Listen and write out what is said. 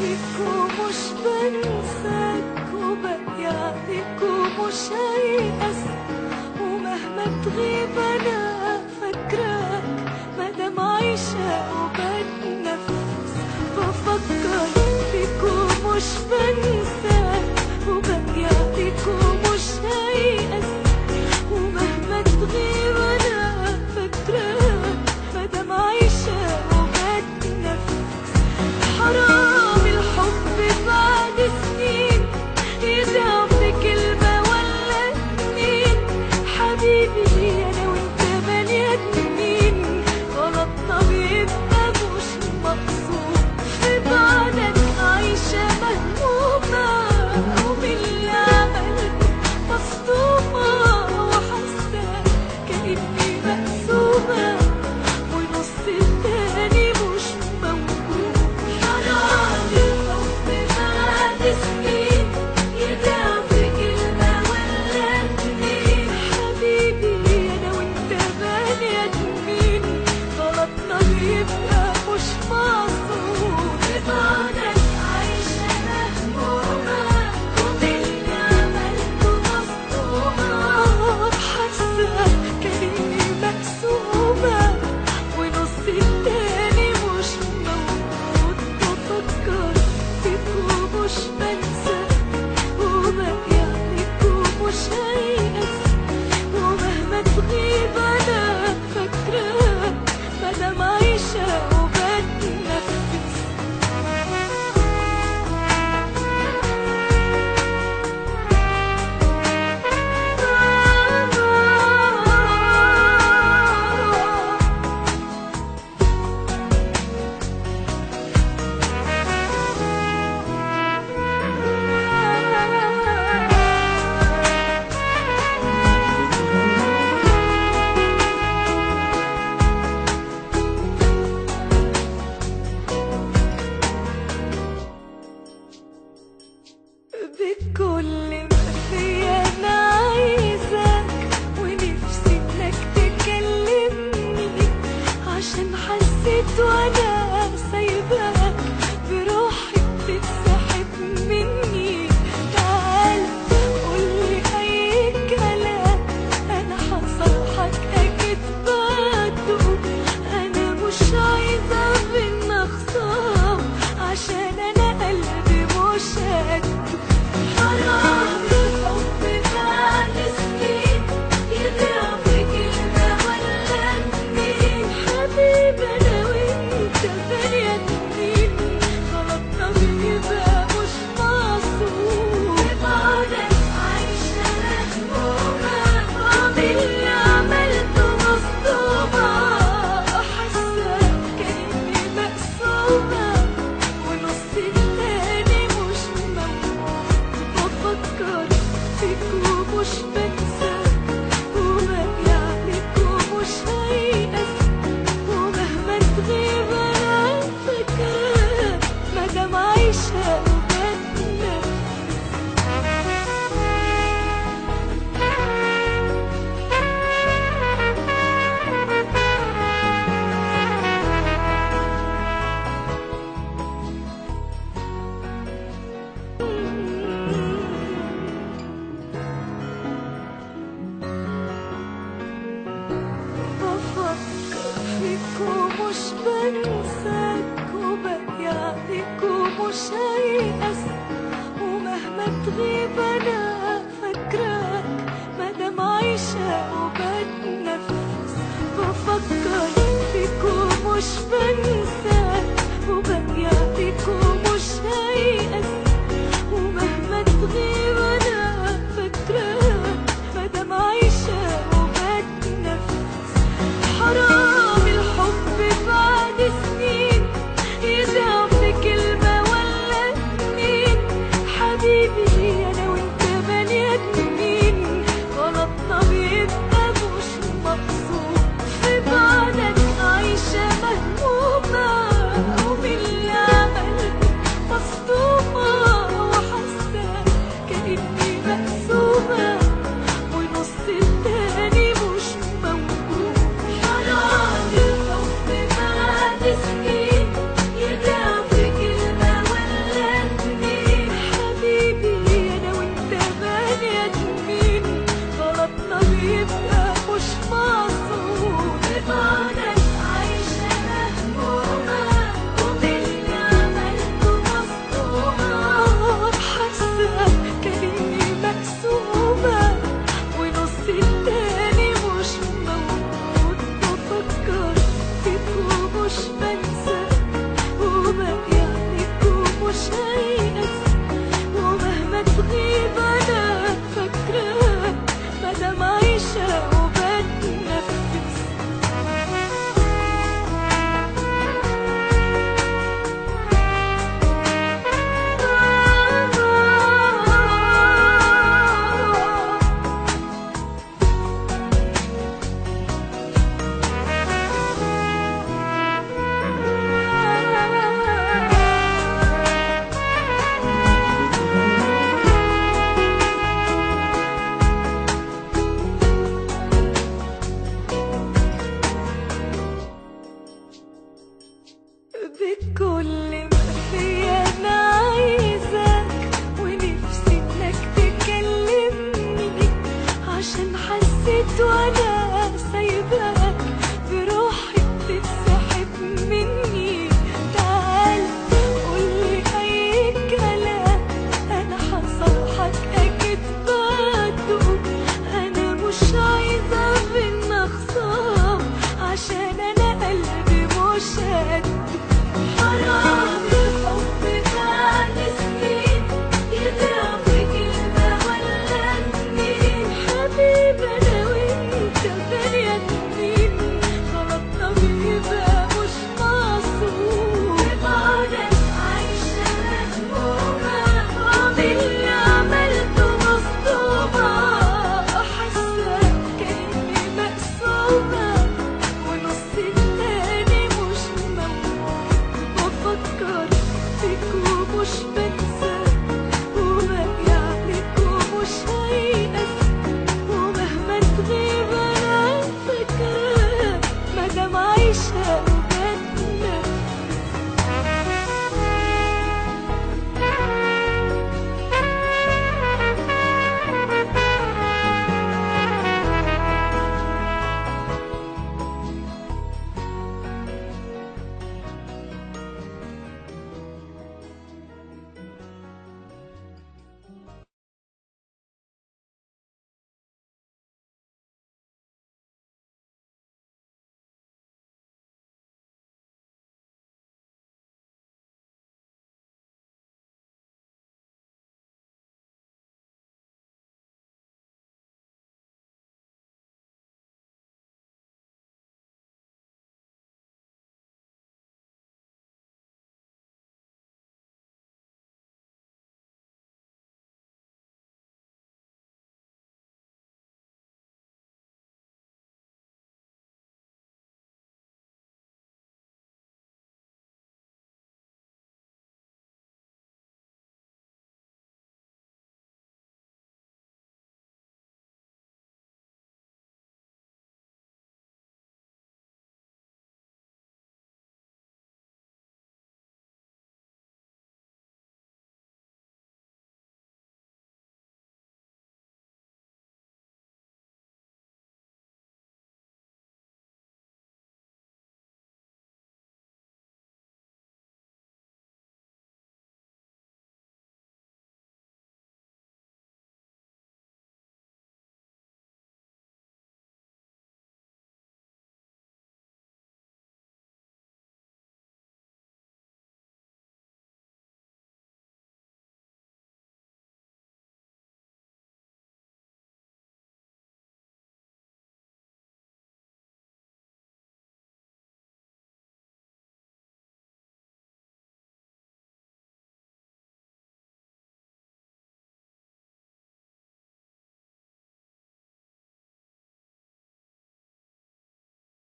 فيك ومش بنساك وباقي عليك ومش هيأس، ومهما تغيب أنا فاكراك مادام عايشة وبتنفس. بفكر فيك ومش بنساك وباقي عليك ومش هيأس، ومهما تغيب أنا فاكراك مادام عايشة وبتنفس. حرام الحب بعد سنين يضيع في كلمة ولا اتنين. حبيبي أنا وأنت بني آدمين، غلطنا بيبقى مش مقصود. في بعدك عايشة مهمومة ومن اللي عملته مصدومة، وحاسة كأني مقسومة والنص التاني مش موجود. حرام الحب بعد سنين يضيع في كلمة ولا اتنين. حبيبي أنا وأنت بني آدمين، غلطنا بيبقى مش مقصود. في بعدك عايشة مهمومة ومن اللي عملته مصدومة، حاسة كأني مقسومة ونص التاني مش موجود. بفكر فيك ومش بنساك وباقي عليك ومش هيأس، ومهما تغيب أنا فاكراك مادام عايشة وبتنفس. بكل ما فيا أنا عايزاك، ونفسي إنك تكلمني، عشان حسيت وأنا سايباك بروحي بتتسحب مني. تعال قولي أي كلام، أنا هصالحك أكيد بعده. أنا مش عايزة بينا خصام، عشان أنا قلبي مش قده. حرام الحب بعد سنين يضيع في كلمة ولا اتنين. حبيبي أنا وأنت بني آدمين، غلطنا بيبقى مش مقصود. في بعدك عايشة مهمومة ومن اللي عملته مصدومة، حاسة كأني مقسومة ونص التاني مش موجود. بفكر فيك ومش بنساك وباقي عليك ومش هيأس، ومهما تغيب أنا فاكراك مادام عايشة وبتنفس. بفكر فيك ومش بنساك وباقي عليك ومش هيأس، ومهما تغيب أنا فاكراك مادام عايشة وبتنفس. بفكر فيك ومش بنساك وباقي عليك ومش هيأس، ومهما تغيب أنا فاكراك مادام عايشة وبتنفس. حرام الحب بعد سنين يضيع في كلمة ولا اتنين. حبيبي أنا وأنت بني آدمين، غلطنا بيبقى مش مقصود. في بعدك عايشة مهمومة بكل ما فيا انا عايزاك، ونفسي انك تكلمني، عشان حسيت وانا سايباك بروحي بتتسحب مني. تعال قولي اي كلام، انا هصالحك اكيد بعده. انا مش عايزه بينا خصام، عشان انا قلبي مش قد. حرام